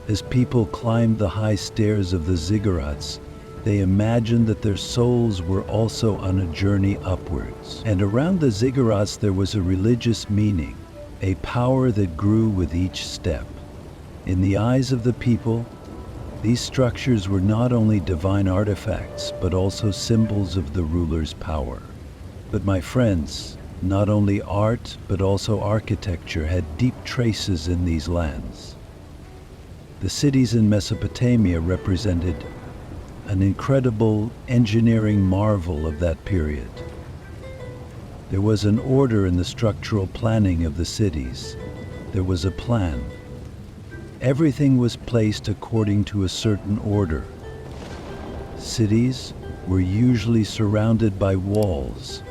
As people climbed the high stairs of the ziggurats, they imagined that their souls were also on a journey upwards. And around the ziggurats there was a religious meaning, a power that grew with each step. In the eyes of the people, these structures were not only divine artifacts, but also symbols of the ruler's power. But my friends, not only art, but also architecture had deep traces in these lands. The cities in Mesopotamia represented an incredible engineering marvel of that period. There was an order in the structural planning of the cities. There was a plan. Everything was placed according to a certain order. Cities were usually surrounded by walls,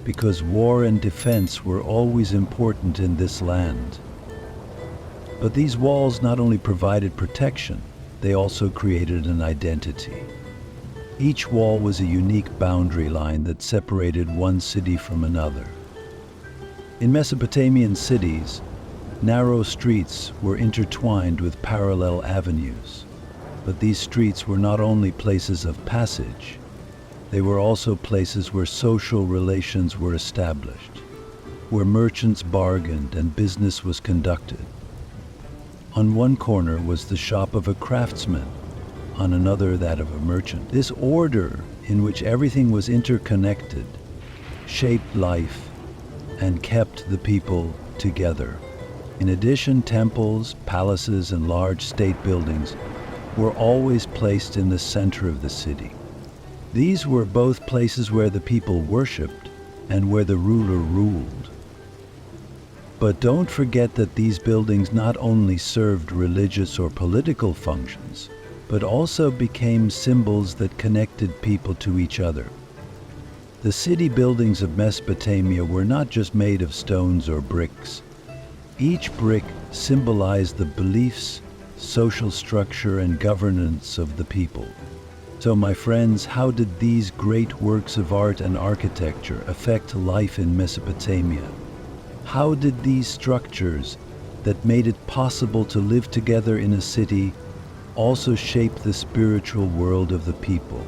because war and defense were always important in this land. But these walls not only provided protection, they also created an identity. Each wall was a unique boundary line that separated one city from another. In Mesopotamian cities, narrow streets were intertwined with parallel avenues. But these streets were not only places of passage, they were also places where social relations were established, where merchants bargained and business was conducted. On one corner was the shop of a craftsman, on another that of a merchant. This order, in which everything was interconnected, shaped life and kept the people together. In addition, temples, palaces, and large state buildings were always placed in the center of the city. These were both places where the people worshipped and where the ruler ruled. But don't forget that these buildings not only served religious or political functions, but also became symbols that connected people to each other. The city buildings of Mesopotamia were not just made of stones or bricks. Each brick symbolized the beliefs, social structure, and governance of the people. So, my friends, how did these great works of art and architecture affect life in Mesopotamia? How did these structures that made it possible to live together in a city also shape the spiritual world of the people?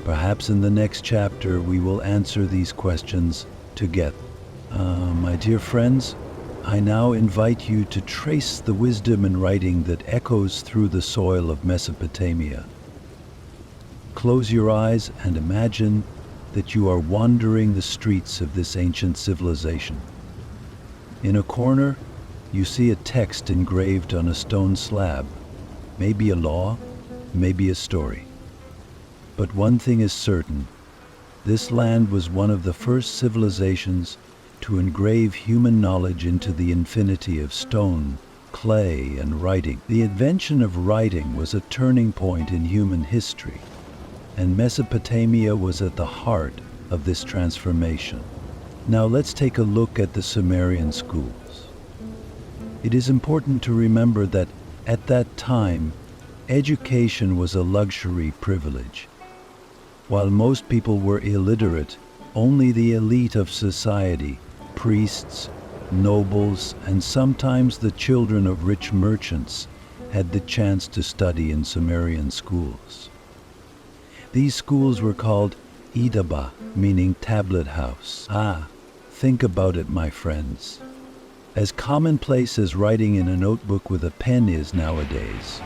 Perhaps in the next chapter we will answer these questions together. My dear friends, I now invite you to trace the wisdom in writing that echoes through the soil of Mesopotamia. Close your eyes and imagine that you are wandering the streets of this ancient civilization. In a corner, you see a text engraved on a stone slab, maybe a law, maybe a story. But one thing is certain, this land was one of the first civilizations to engrave human knowledge into the infinity of stone, clay, and writing. The invention of writing was a turning point in human history, and Mesopotamia was at the heart of this transformation. Now let's take a look at the Sumerian schools. It is important to remember that at that time, education was a luxury privilege. While most people were illiterate, only the elite of society, priests, nobles, and sometimes the children of rich merchants, had the chance to study in Sumerian schools. These schools were called Idaba, meaning tablet house. Think about it, my friends. As commonplace as writing in a notebook with a pen is nowadays,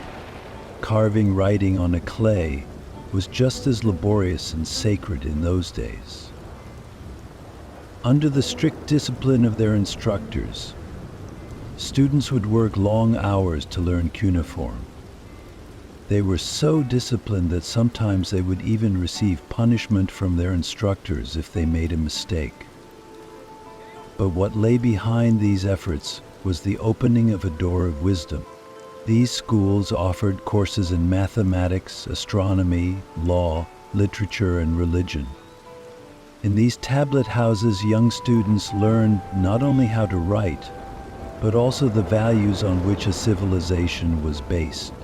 carving writing on a clay was just as laborious and sacred in those days. Under the strict discipline of their instructors, students would work long hours to learn cuneiform. They were so disciplined that sometimes they would even receive punishment from their instructors if they made a mistake. But what lay behind these efforts was the opening of a door of wisdom. These schools offered courses in mathematics, astronomy, law, literature, and religion. In these tablet houses, young students learned not only how to write, but also the values on which a civilization was based.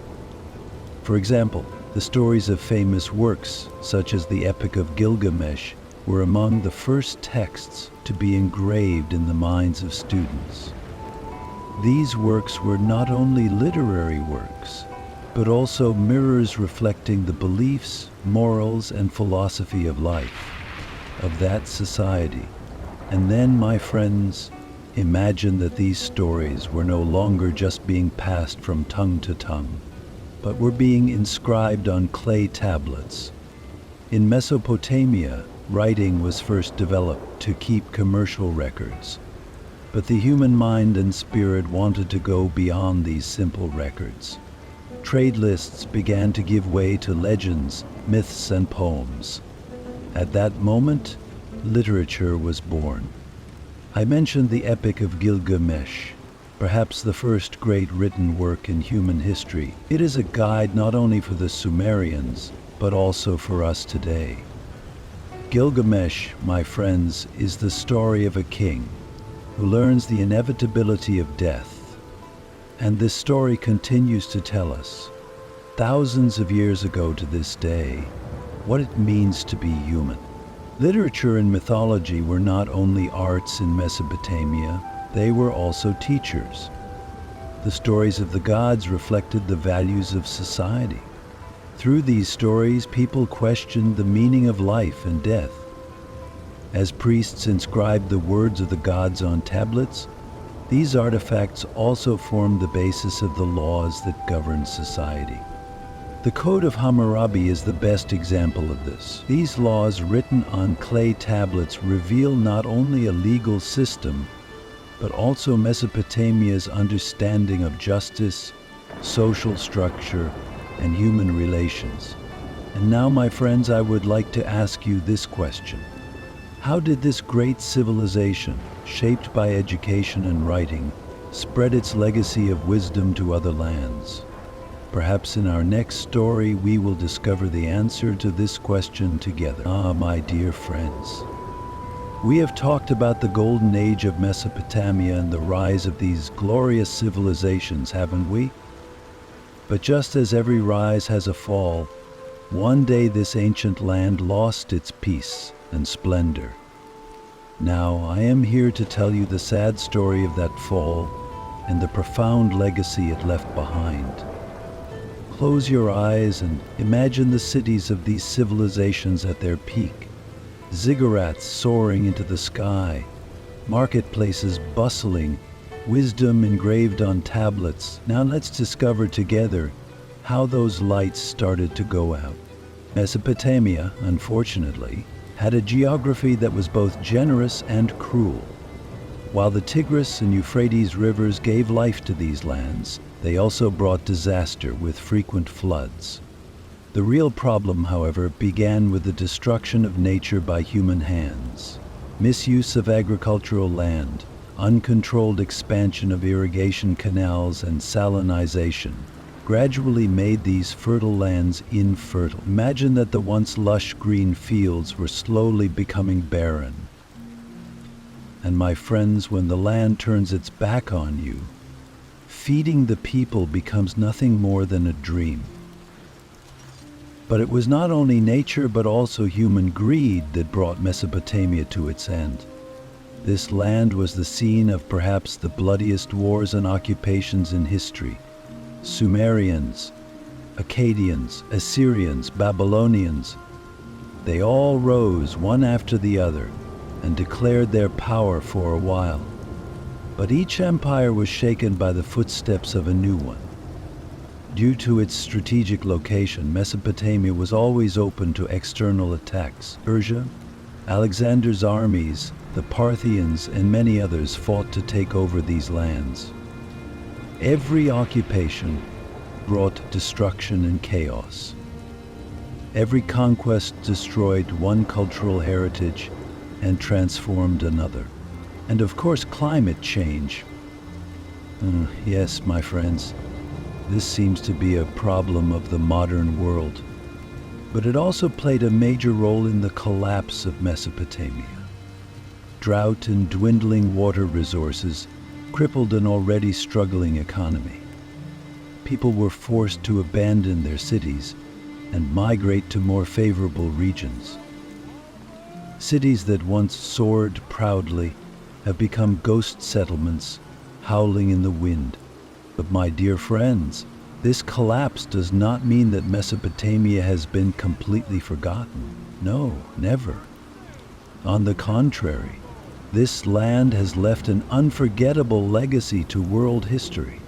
For example, the stories of famous works, such as the Epic of Gilgamesh, were among the first texts to be engraved in the minds of students. These works were not only literary works, but also mirrors reflecting the beliefs, morals, and philosophy of life of that society. And then, my friends, imagine that these stories were no longer just being passed from tongue to tongue, but were being inscribed on clay tablets. In Mesopotamia, writing was first developed to keep commercial records, but the human mind and spirit wanted to go beyond these simple records. Trade lists began to give way to legends, myths, and poems. At that moment, literature was born. I mentioned the Epic of Gilgamesh, perhaps the first great written work in human history. It is a guide not only for the Sumerians, but also for us today. Gilgamesh, my friends, is the story of a king who learns the inevitability of death. And this story continues to tell us, thousands of years ago to this day, what it means to be human. Literature and mythology were not only arts in Mesopotamia, they were also teachers. The stories of the gods reflected the values of society. Through these stories, people questioned the meaning of life and death. As priests inscribed the words of the gods on tablets, these artifacts also formed the basis of the laws that govern society. The Code of Hammurabi is the best example of this. These laws, written on clay tablets, reveal not only a legal system, but also Mesopotamia's understanding of justice, social structure, and human relations. And now, my friends, I would like to ask you this question. How did this great civilization, shaped by education and writing, spread its legacy of wisdom to other lands? Perhaps in our next story we will discover the answer to this question together. Ah, my dear friends. We have talked about the golden age of Mesopotamia and the rise of these glorious civilizations, haven't we? But just as every rise has a fall, one day this ancient land lost its peace and splendor. Now, I am here to tell you the sad story of that fall and the profound legacy it left behind. Close your eyes and imagine the cities of these civilizations at their peak. Ziggurats soaring into the sky, marketplaces bustling, wisdom engraved on tablets. Now let's discover together how those lights started to go out. Mesopotamia, unfortunately, had a geography that was both generous and cruel. While the Tigris and Euphrates rivers gave life to these lands, they also brought disaster with frequent floods. The real problem, however, began with the destruction of nature by human hands. Misuse of agricultural land, uncontrolled expansion of irrigation canals, and salinization gradually made these fertile lands infertile. Imagine that the once lush green fields were slowly becoming barren. And my friends, when the land turns its back on you, feeding the people becomes nothing more than a dream. But it was not only nature but also human greed that brought Mesopotamia to its end. This land was the scene of perhaps the bloodiest wars and occupations in history. Sumerians, Akkadians, Assyrians, Babylonians, they all rose one after the other and declared their power for a while. But each empire was shaken by the footsteps of a new one. Due to its strategic location, Mesopotamia was always open to external attacks. Persia, Alexander's armies, the Parthians, and many others fought to take over these lands. Every occupation brought destruction and chaos. Every conquest destroyed one cultural heritage and transformed another. And of course, climate change. Yes, my friends, this seems to be a problem of the modern world. But it also played a major role in the collapse of Mesopotamia. Drought and dwindling water resources crippled an already struggling economy. People were forced to abandon their cities and migrate to more favorable regions. Cities that once soared proudly have become ghost settlements howling in the wind. But my dear friends, this collapse does not mean that Mesopotamia has been completely forgotten. No, never. On the contrary, this land has left an unforgettable legacy to world history.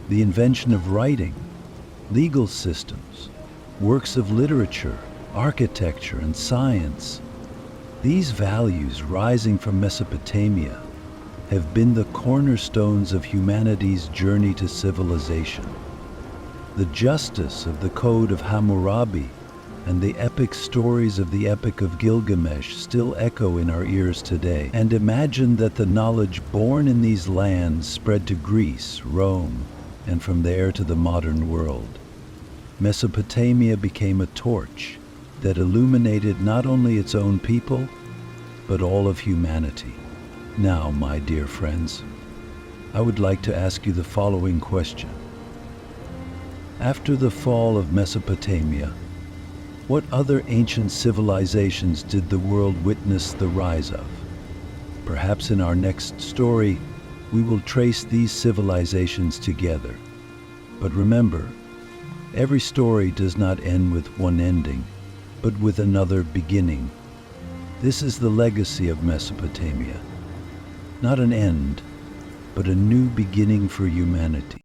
The invention of writing, legal systems, works of literature, architecture, and science. These values rising from Mesopotamia have been the cornerstones of humanity's journey to civilization. The justice of the Code of Hammurabi and the epic stories of the Epic of Gilgamesh still echo in our ears today. And imagine that the knowledge born in these lands spread to Greece, Rome, and from there to the modern world. Mesopotamia became a torch that illuminated not only its own people, but all of humanity. Now, my dear friends, I would like to ask you the following question. After the fall of Mesopotamia, what other ancient civilizations did the world witness the rise of? Perhaps in our next story, we will trace these civilizations together. But remember, every story does not end with one ending, but with another beginning. This is the legacy of Mesopotamia. Not an end, but a new beginning for humanity.